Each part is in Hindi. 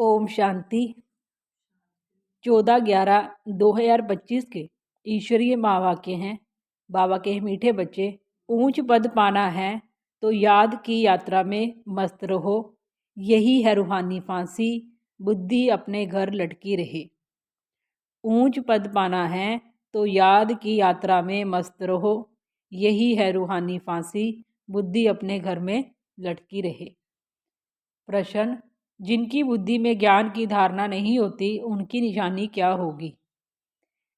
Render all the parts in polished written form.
ओम शांति। 14/11/2025 के ईश्वरीय महावाक्य हैं। बाबा के मीठे बच्चे, ऊंच पद पाना है तो याद की यात्रा में मस्त रहो, यही है रूहानी फांसी, बुद्धि अपने घर लटकी रहे। ऊंच पद पाना है तो याद की यात्रा में मस्त रहो, यही है रूहानी फांसी, बुद्धि अपने घर में लटकी रहे। प्रश्न: जिनकी बुद्धि में ज्ञान की धारणा नहीं होती उनकी निशानी क्या होगी?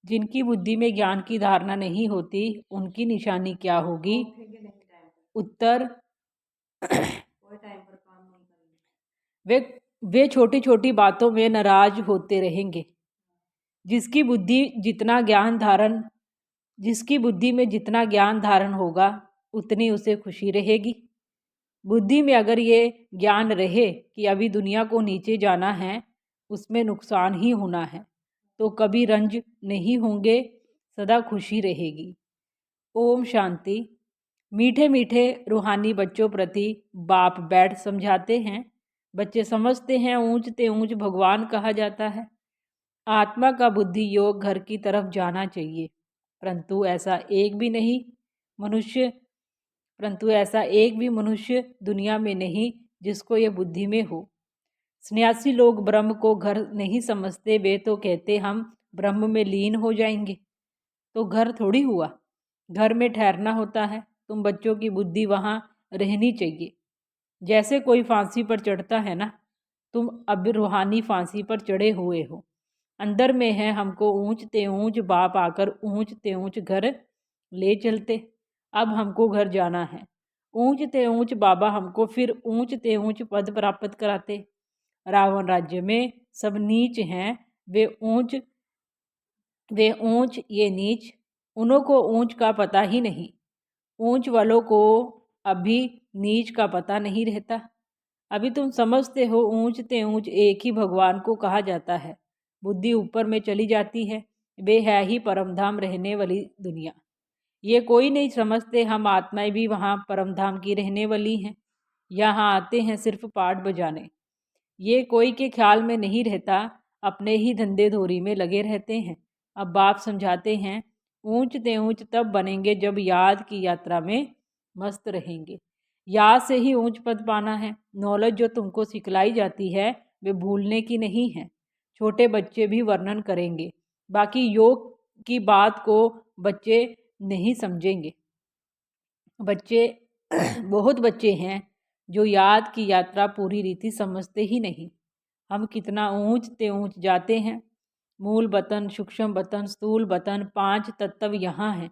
जिनकी बुद्धि में ज्ञान की धारणा नहीं होती उनकी निशानी क्या होगी? उत्तर: वे छोटी छोटी बातों में नाराज होते रहेंगे। जिसकी बुद्धि में जितना ज्ञान धारण होगा उतनी उसे खुशी रहेगी। बुद्धि में अगर ये ज्ञान रहे कि अभी दुनिया को नीचे जाना है, उसमें नुकसान ही होना है, तो कभी रंज नहीं होंगे, सदा खुशी रहेगी। ओम शांति। मीठे मीठे रूहानी बच्चों प्रति बाप बैठ समझाते हैं। बच्चे समझते हैं ऊंच ते ऊंच भगवान कहा जाता है। आत्मा का बुद्धि योग घर की तरफ जाना चाहिए, परंतु ऐसा एक भी मनुष्य दुनिया में नहीं जिसको ये बुद्धि में हो। सन्यासी लोग ब्रह्म को घर नहीं समझते। वे तो कहते हम ब्रह्म में लीन हो जाएंगे। तो घर थोड़ी हुआ, घर में ठहरना होता है। तुम बच्चों की बुद्धि वहाँ रहनी चाहिए। जैसे कोई फांसी पर चढ़ता है ना, तुम अब रूहानी फांसी पर चढ़े हुए हो। अंदर में है हमको ऊंच ते ऊंच बाप आकर ऊंच ते ऊंच घर ले चलते। अब हमको घर जाना है। ऊंच ते ऊंच बाबा हमको फिर ऊंच ते ऊंच पद प्राप्त कराते। रावण राज्य में सब नीच हैं, वे ऊंच ये नीच। उन्हों को ऊंच का पता ही नहीं। ऊंच वालों को अभी नीच का पता नहीं रहता। अभी तुम समझते हो ऊंच ते ऊंच एक ही भगवान को कहा जाता है। बुद्धि ऊपर में चली जाती है। वे है ही परमधाम रहने वाली दुनिया। ये कोई नहीं समझते हम आत्माएं भी वहाँ परमधाम की रहने वाली हैं। यहाँ आते हैं सिर्फ पाठ बजाने। ये कोई के ख्याल में नहीं रहता, अपने ही धंधे धोरी में लगे रहते हैं। अब बाप समझाते हैं ऊंच ते ऊंच तब बनेंगे जब याद की यात्रा में मस्त रहेंगे। याद से ही ऊंच पद पाना है। नॉलेज जो तुमको सिखलाई जाती है वे भूलने की नहीं है। छोटे बच्चे भी वर्णन करेंगे, बाकी योग की बात को बच्चे नहीं समझेंगे। बच्चे बहुत बच्चे हैं जो याद की यात्रा पूरी रीति समझते ही नहीं। हम कितना ऊंच ते ऊंच जाते हैं। मूल बतन, सूक्ष्म बतन, स्थूल बतन, 5 तत्व यहाँ हैं।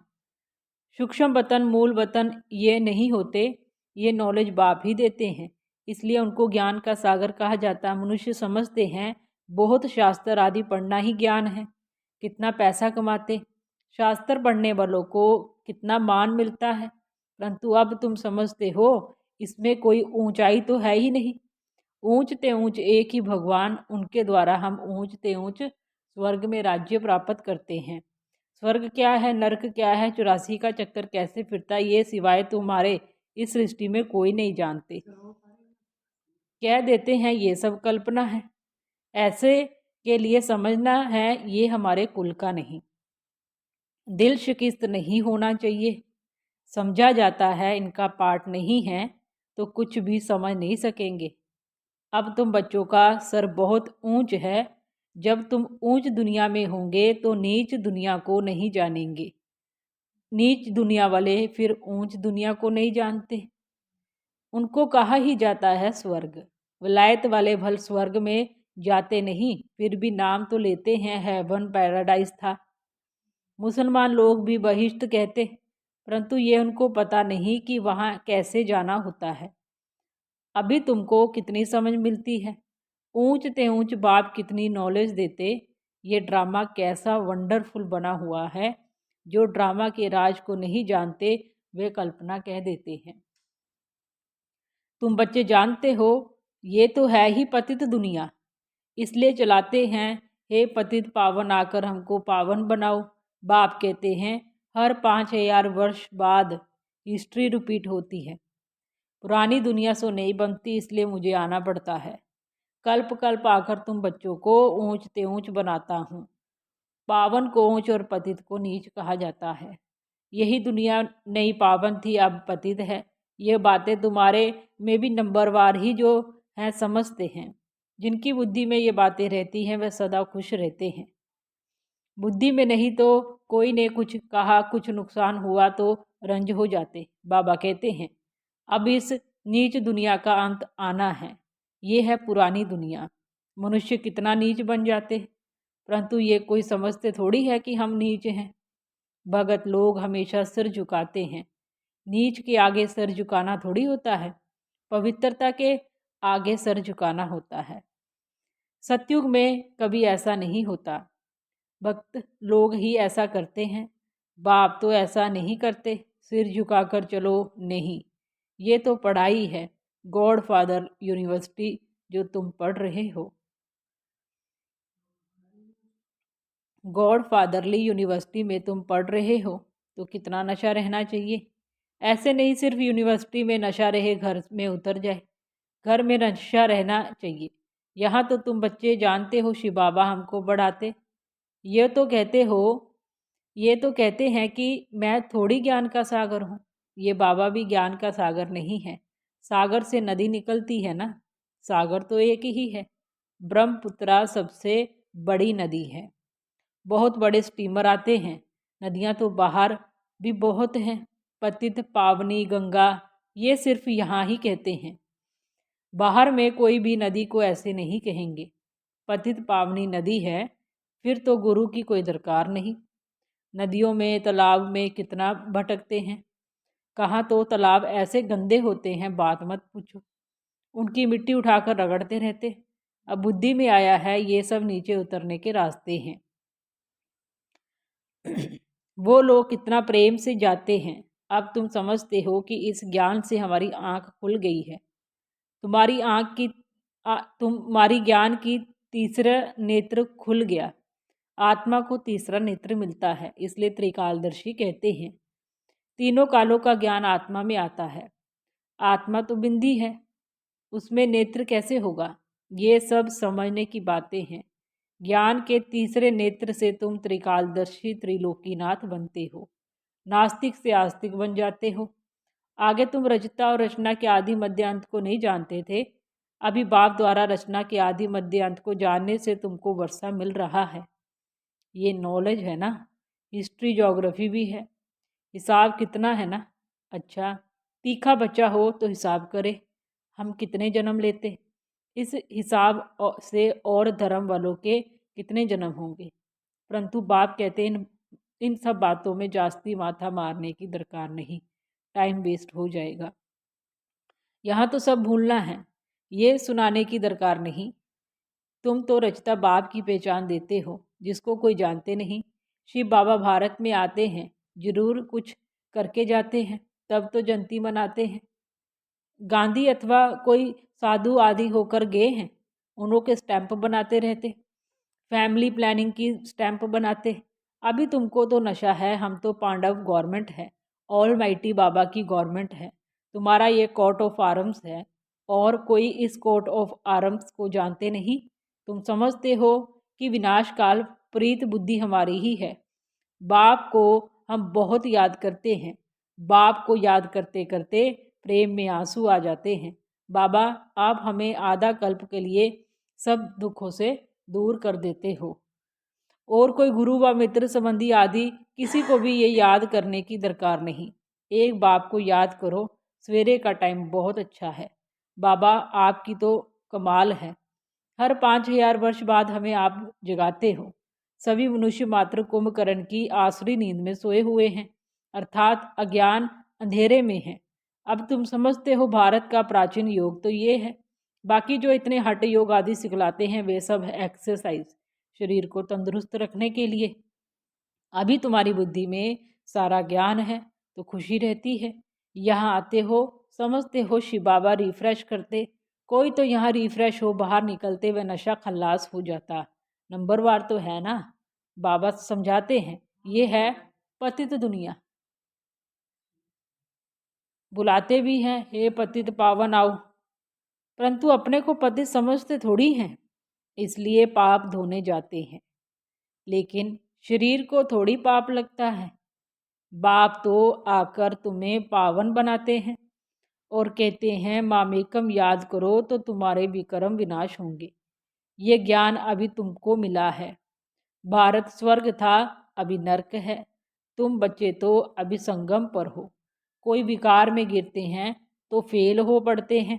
सूक्ष्म बतन, मूल बतन ये नहीं होते। ये नॉलेज बाप ही देते हैं, इसलिए उनको ज्ञान का सागर कहा जाता है। मनुष्य समझते हैं बहुत शास्त्र आदि पढ़ना ही ज्ञान है। कितना पैसा कमाते, शास्त्र पढ़ने वालों को कितना मान मिलता है, परंतु अब तुम समझते हो इसमें कोई ऊंचाई तो है ही नहीं। ऊंच ते ऊंच एक ही भगवान, उनके द्वारा हम ऊंच ते ऊंच स्वर्ग में राज्य प्राप्त करते हैं। स्वर्ग क्या है, नरक क्या है, 84 का चक्कर कैसे फिरता है, ये सिवाय तुम्हारे इस सृष्टि में कोई नहीं जानते। कह देते हैं ये सब कल्पना है। ऐसे के लिए समझना है ये हमारे कुल का नहीं। दिल शिकिस्त नहीं होना चाहिए। समझा जाता है इनका पाठ नहीं है तो कुछ भी समझ नहीं सकेंगे। अब तुम बच्चों का सर बहुत ऊंच है। जब तुम ऊंच दुनिया में होंगे तो नीच दुनिया को नहीं जानेंगे। नीच दुनिया वाले फिर ऊंच दुनिया को नहीं जानते। उनको कहा ही जाता है स्वर्ग। विलायत वाले भल स्वर्ग में जाते नहीं, फिर भी नाम तो लेते हैं हेवन पैराडाइज था। मुसलमान लोग भी बहिश्त कहते, परंतु ये उनको पता नहीं कि वहाँ कैसे जाना होता है। अभी तुमको कितनी समझ मिलती है। ऊंच ते ऊंच बाप कितनी नॉलेज देते। ये ड्रामा कैसा वंडरफुल बना हुआ है। जो ड्रामा के राज को नहीं जानते वे कल्पना कह देते हैं। तुम बच्चे जानते हो ये तो है ही पतित दुनिया, इसलिए चलाते हैं हे पतित पावन आकर हमको पावन बनाओ। बाप कहते हैं हर 5000 वर्ष बाद हिस्ट्री रिपीट होती है। पुरानी दुनिया सो नहीं बनती, इसलिए मुझे आना पड़ता है। कल्प कल्प आकर तुम बच्चों को ऊंच ते ऊंच बनाता हूँ। पावन को ऊंच और पतित को नीच कहा जाता है। यही दुनिया नई पावन थी अब पतित है। ये बातें तुम्हारे में भी नंबरवार ही जो हैं समझते हैं। जिनकी बुद्धि में ये बातें रहती हैं वह सदा खुश रहते हैं। बुद्धि में नहीं तो कोई ने कुछ कहा, कुछ नुकसान हुआ तो रंज हो जाते। बाबा कहते हैं अब इस नीच दुनिया का अंत आना है। ये है पुरानी दुनिया। मनुष्य कितना नीच बन जाते, परंतु ये कोई समझते थोड़ी है कि हम नीच हैं। भगत लोग हमेशा सिर झुकाते हैं। नीच के आगे सिर झुकाना थोड़ी होता है, पवित्रता के आगे सिर झुकाना होता है। सतयुग में कभी ऐसा नहीं होता। भक्त लोग ही ऐसा करते हैं। बाप तो ऐसा नहीं करते, सिर झुकाकर चलो नहीं। ये तो पढ़ाई है, गॉड फादर यूनिवर्सिटी जो तुम पढ़ रहे हो। गॉड फादरली यूनिवर्सिटी में तुम पढ़ रहे हो तो कितना नशा रहना चाहिए। ऐसे नहीं सिर्फ यूनिवर्सिटी में नशा रहे घर में उतर जाए, घर में नशा रहना चाहिए। यहाँ तो तुम बच्चे जानते हो शिव बाबा हमको बढ़ाते। ये तो कहते हो, ये तो कहते हैं कि मैं थोड़ी ज्ञान का सागर हूँ। ये बाबा भी ज्ञान का सागर नहीं है। सागर से नदी निकलती है ना, सागर तो एक ही है। ब्रह्मपुत्रा सबसे बड़ी नदी है। बहुत बड़े स्टीमर आते हैं। नदियाँ तो बाहर भी बहुत हैं। पतित पावनी गंगा ये सिर्फ यहाँ ही कहते हैं। बाहर में कोई भी नदी को ऐसे नहीं कहेंगे। पतित पावनी नदी है, फिर तो गुरु की कोई दरकार नहीं। नदियों में तालाब में कितना भटकते हैं। कहाँ तो तालाब ऐसे गंदे होते हैं बात मत पूछो। उनकी मिट्टी उठाकर रगड़ते रहते। अब बुद्धि में आया है ये सब नीचे उतरने के रास्ते हैं। वो लोग कितना प्रेम से जाते हैं। अब तुम समझते हो कि इस ज्ञान से हमारी आंख खुल गई है। तुम्हारी आंख की तुम्हारी ज्ञान की तीसरा नेत्र खुल गया। आत्मा को तीसरा नेत्र मिलता है, इसलिए त्रिकालदर्शी कहते हैं। तीनों कालों का ज्ञान आत्मा में आता है। आत्मा तो बिंदी है, उसमें नेत्र कैसे होगा। ये सब समझने की बातें हैं। ज्ञान के तीसरे नेत्र से तुम त्रिकालदर्शी त्रिलोकीनाथ बनते हो। नास्तिक से आस्तिक बन जाते हो। आगे तुम रचता और रचना के आदि मध्य अंत को नहीं जानते थे। अभी बाप द्वारा रचना के आदि मध्य अंत को जानने से तुमको वर्षा मिल रहा है। ये नॉलेज है ना। हिस्ट्री ज्योग्राफी भी है। हिसाब कितना है ना। अच्छा, तीखा बच्चा हो तो हिसाब करे हम कितने जन्म लेते। इस हिसाब से और धर्म वालों के कितने जन्म होंगे। परंतु बाप कहते हैं इन सब बातों में जास्ती माथा मारने की दरकार नहीं, टाइम वेस्ट हो जाएगा। यहाँ तो सब भूलना है, ये सुनाने की दरकार नहीं। तुम तो रचता बाप की पहचान देते हो जिसको कोई जानते नहीं। शिव बाबा भारत में आते हैं, जरूर कुछ करके जाते हैं, तब तो जयंती मनाते हैं। गांधी अथवा कोई साधु आदि होकर गए हैं, उन्हों के स्टैंप बनाते रहते, फैमिली प्लानिंग की स्टैंप बनाते। अभी तुमको तो नशा है, हम तो पांडव गवर्नमेंट है, ऑल माइटी बाबा की गवर्नमेंट है। तुम्हारा ये कोर्ट ऑफ आर्म्स है और कोई इस कोर्ट ऑफ आर्म्स को जानते नहीं। तुम समझते हो कि विनाश काल प्रीत बुद्धि हमारी ही है। बाप को हम बहुत याद करते हैं। बाप को याद करते करते प्रेम में आंसू आ जाते हैं। बाबा आप हमें आधा कल्प के लिए सब दुखों से दूर कर देते हो। और कोई गुरु व मित्र संबंधी आदि किसी को भी ये याद करने की दरकार नहीं। एक बाप को याद करो। सवेरे का टाइम बहुत अच्छा है। बाबा आपकी तो कमाल है। हर 5000 वर्ष बाद हमें आप जगाते हो। सभी मनुष्य मात्र कुंभकर्ण की आसुरी नींद में सोए हुए हैं, अर्थात अज्ञान अंधेरे में है। अब तुम समझते हो भारत का प्राचीन योग तो ये है। बाकी जो इतने हठ योग आदि सिखलाते हैं वे सब है एक्सरसाइज, शरीर को तंदुरुस्त रखने के लिए। अभी तुम्हारी बुद्धि में सारा ज्ञान है तो खुशी रहती है। यहाँ आते हो, समझते हो शिव बाबा रिफ्रेश करते। कोई तो यहाँ रिफ्रेश हो बाहर निकलते हुए नशा खल्लास हो जाता। नंबरवार तो है ना। बाबा समझाते हैं ये है पतित दुनिया। बुलाते भी हैं हे पतित पावन आओ। परंतु अपने को पति समझते थोड़ी हैं, इसलिए पाप धोने जाते हैं। लेकिन शरीर को थोड़ी पाप लगता है। बाप तो आकर तुम्हें पावन बनाते हैं और कहते हैं मामेकम याद करो तो तुम्हारे विकर्म विनाश होंगे। ये ज्ञान अभी तुमको मिला है। भारत स्वर्ग था, अभी नर्क है। तुम बच्चे तो अभी संगम पर हो। कोई विकार में गिरते हैं तो फेल हो पड़ते हैं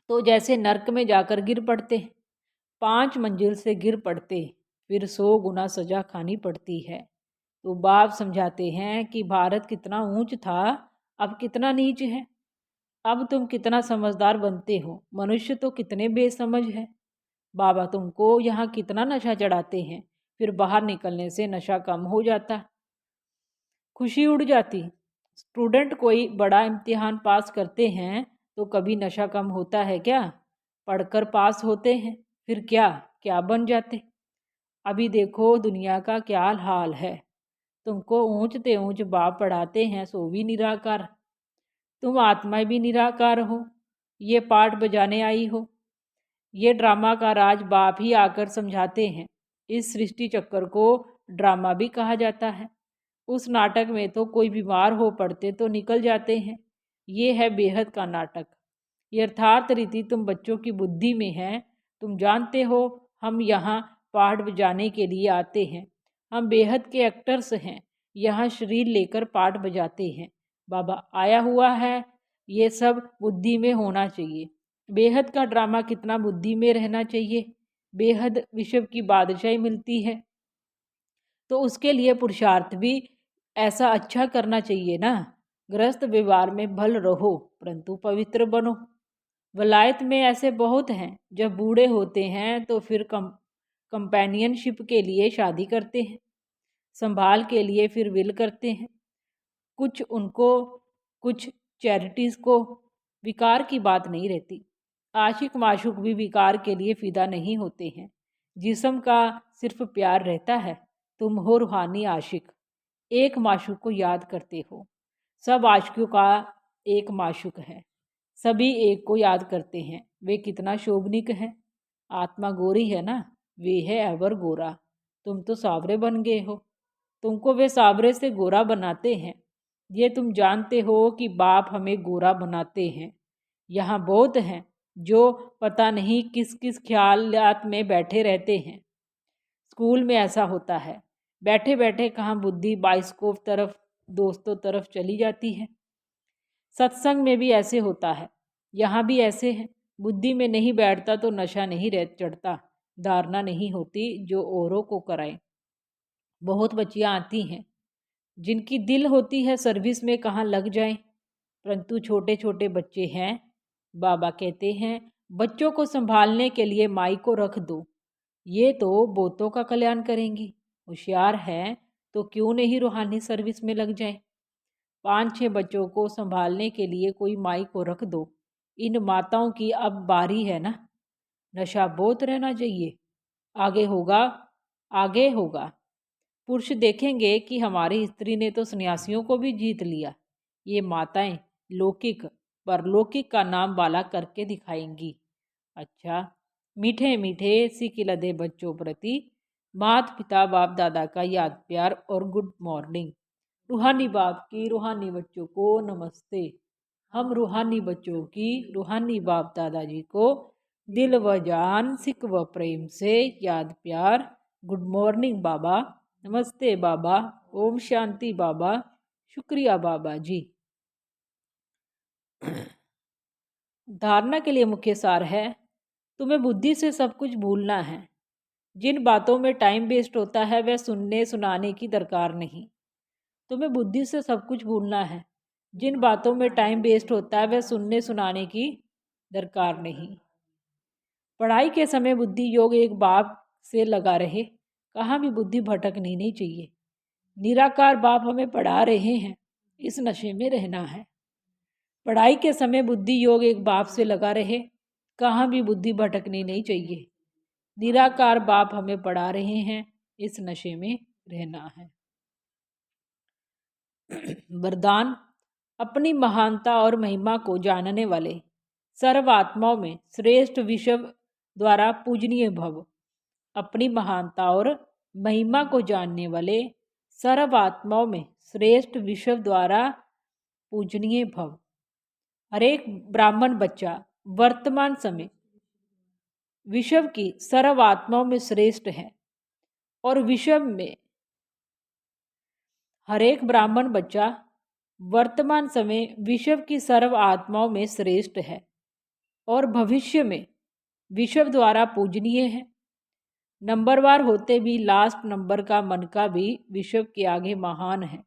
तो जैसे नर्क में जाकर गिर पड़ते, 5 मंजिल से गिर पड़ते, फिर 100 गुना सजा खानी पड़ती है। तो बाप समझाते हैं कि भारत कितना ऊंच था, अब कितना नीच है। अब तुम कितना समझदार बनते हो, मनुष्य तो कितने बेसमझ है। बाबा तुमको यहाँ कितना नशा चढ़ाते हैं, फिर बाहर निकलने से नशा कम हो जाता, खुशी उड़ जाती। स्टूडेंट कोई बड़ा इम्तिहान पास करते हैं तो कभी नशा कम होता है क्या? पढ़कर पास होते हैं, फिर क्या क्या बन जाते। अभी देखो दुनिया का क्या हाल है। तुमको ऊंचते ऊंच बाप पढ़ाते हैं सो भी निराकार। तुम आत्मा भी निराकार हो, ये पाठ बजाने आई हो। ये ड्रामा का राज बाप ही आकर समझाते हैं। इस सृष्टि चक्कर को ड्रामा भी कहा जाता है। उस नाटक में तो कोई बीमार हो पड़ते तो निकल जाते हैं। ये है बेहद का नाटक। यथार्थ रीति तुम बच्चों की बुद्धि में है। तुम जानते हो हम यहाँ पाठ बजाने के लिए आते हैं। हम बेहद के एक्टर्स हैं, यहाँ शरीर लेकर पाठ बजाते हैं। बाबा आया हुआ है, ये सब बुद्धि में होना चाहिए। बेहद का ड्रामा कितना बुद्धि में रहना चाहिए। बेहद विश्व की बादशाही मिलती है तो उसके लिए पुरुषार्थ भी ऐसा अच्छा करना चाहिए ना। गृहस्थ व्यवहार में भल रहो परंतु पवित्र बनो। वलायत में ऐसे बहुत हैं, जब बूढ़े होते हैं तो फिर कंपेनियनशिप के लिए शादी करते हैं, संभाल के लिए फिर विल करते हैं। कुछ उनको, कुछ चैरिटीज़ को विकार की बात नहीं रहती। आशिक माशुक भी विकार के लिए फिदा नहीं होते हैं। जिस्म का सिर्फ प्यार रहता है। तुम हो रूहानी आशिक, एक माशुक को याद करते हो। सब आशिकों का एक माशुक है, सभी एक को याद करते हैं। वे कितना शोभनिक है। आत्मा गोरी है ना, वे है एवर गोरा। तुम तो सावरे बन गए हो, तुमको वे सावरे से गोरा बनाते हैं। ये तुम जानते हो कि बाप हमें गोरा बनाते हैं। यहाँ बहुत हैं जो पता नहीं किस किस ख्यालात में बैठे रहते हैं। स्कूल में ऐसा होता है, बैठे बैठे कहाँ बुद्धि बाइस्कोप तरफ, दोस्तों तरफ चली जाती है। सत्संग में भी ऐसे होता है, यहाँ भी ऐसे हैं। बुद्धि में नहीं बैठता तो नशा नहीं रह चढ़ता, धारणा नहीं होती जो औरों को कराए। बहुत बच्चियाँ आती हैं जिनकी दिल होती है सर्विस में कहाँ लग जाए, परंतु छोटे छोटे बच्चे हैं। बाबा कहते हैं बच्चों को संभालने के लिए माई को रख दो, ये तो बहुतों का कल्याण करेंगी। होशियार है तो क्यों नहीं रूहानी सर्विस में लग जाए। 5-6 बच्चों को संभालने के लिए कोई माई को रख दो। इन माताओं की अब बारी है ना। नशा बहुत रहना चाहिए, आगे होगा, आगे होगा। पुरुष देखेंगे कि हमारी स्त्री ने तो सन्यासियों को भी जीत लिया। ये माताएं लौकिक परलौकिक का नाम बाला करके दिखाएंगी। अच्छा, मीठे मीठे सिकिलदे बच्चों प्रति माता पिता बाप दादा का याद प्यार और गुड मॉर्निंग। रूहानी बाप की रूहानी बच्चों को नमस्ते। हम रूहानी बच्चों की रूहानी बाप दादाजी को दिल व जान सिक व प्रेम से याद प्यार। गुड मॉर्निंग बाबा, नमस्ते बाबा, ओम शांति बाबा, शुक्रिया बाबा जी। धारणा के लिए मुख्य सार है, तुम्हें बुद्धि से सब कुछ भूलना है। जिन बातों में टाइम वेस्ट होता है वह सुनने सुनाने की दरकार नहीं। तुम्हें बुद्धि से सब कुछ भूलना है। जिन बातों में टाइम वेस्ट होता है वह सुनने सुनाने की दरकार नहीं। पढ़ाई के समय बुद्धि योग एक बाप से लगा रहे, कहाँ भी बुद्धि भटकनी नहीं चाहिए। निराकार बाप हमें पढ़ा रहे हैं, इस नशे में रहना है। पढ़ाई के समय बुद्धि योग एक बाप से लगा रहे, कहाँ भी बुद्धि भटकनी नहीं चाहिए। निराकार बाप हमें पढ़ा रहे हैं, इस नशे में रहना है। वरदान, अपनी महानता और महिमा को जानने वाले सर्वात्माओं में श्रेष्ठ विश्व द्वारा पूजनीय भव। अपनी महानता और महिमा को जानने वाले सर्वात्माओं में श्रेष्ठ विश्व द्वारा पूजनीय भव। हर एक ब्राह्मण बच्चा वर्तमान समय विश्व की सर्वात्माओं में श्रेष्ठ है और विश्व में हर एक ब्राह्मण बच्चा वर्तमान समय विश्व की सर्व आत्माओं में श्रेष्ठ है और भविष्य में विश्व द्वारा पूजनीय है। नंबरवार होते भी लास्ट नंबर का मन का भी विश्व के आगे महान है।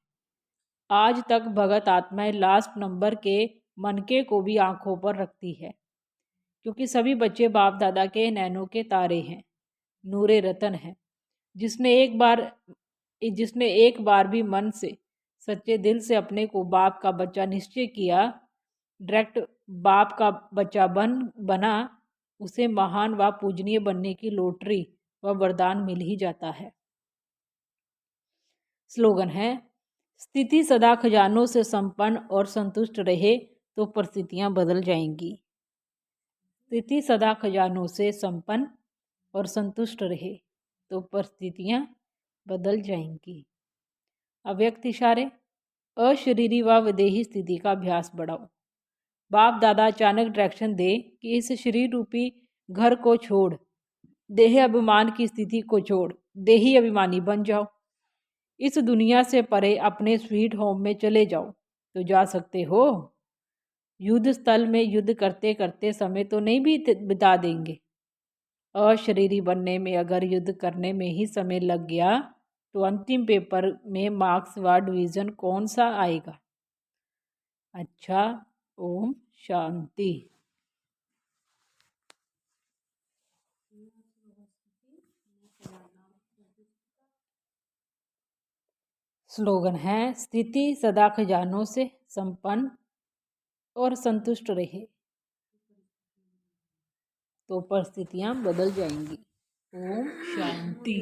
आज तक भगत आत्माएं लास्ट नंबर के मनके को भी आंखों पर रखती है, क्योंकि सभी बच्चे बाप दादा के नैनों के तारे हैं, नूरे रतन है। जिसने एक बार भी मन से सच्चे दिल से अपने को बाप का बच्चा निश्चय किया, डायरेक्ट बाप का बच्चा बना, उसे महान व पूजनीय बनने की लॉटरी व वरदान मिल ही जाता है। स्लोगन है, स्थिति सदा खजानों से संपन्न और संतुष्ट रहे तो परिस्थितियां बदल जाएंगी। स्थिति सदा खजानों से संपन्न और संतुष्ट रहे तो परिस्थितियां बदल जाएंगी। अव्यक्त इशारे, अशरीरी व विदेही स्थिति का अभ्यास बढ़ाओ। बाप दादा अचानक डायरेक्शन दे कि इस शरीर रूपी घर को छोड़, देह अभिमान की स्थिति को छोड़ देही अभिमानी बन जाओ। इस दुनिया से परे अपने स्वीट होम में चले जाओ तो जा सकते हो। युद्ध स्थल में युद्ध करते करते समय तो नहीं भी बिता देंगे। अशरीरी बनने में अगर युद्ध करने में ही समय लग गया तो अंतिम पेपर में मार्क्स व डिवीज़न कौन सा आएगा। अच्छा, ओम शांति। स्लोगन है, स्थिति सदा खजानों से संपन्न और संतुष्ट रहे तो परिस्थितियां बदल जाएंगी। ओम शांति।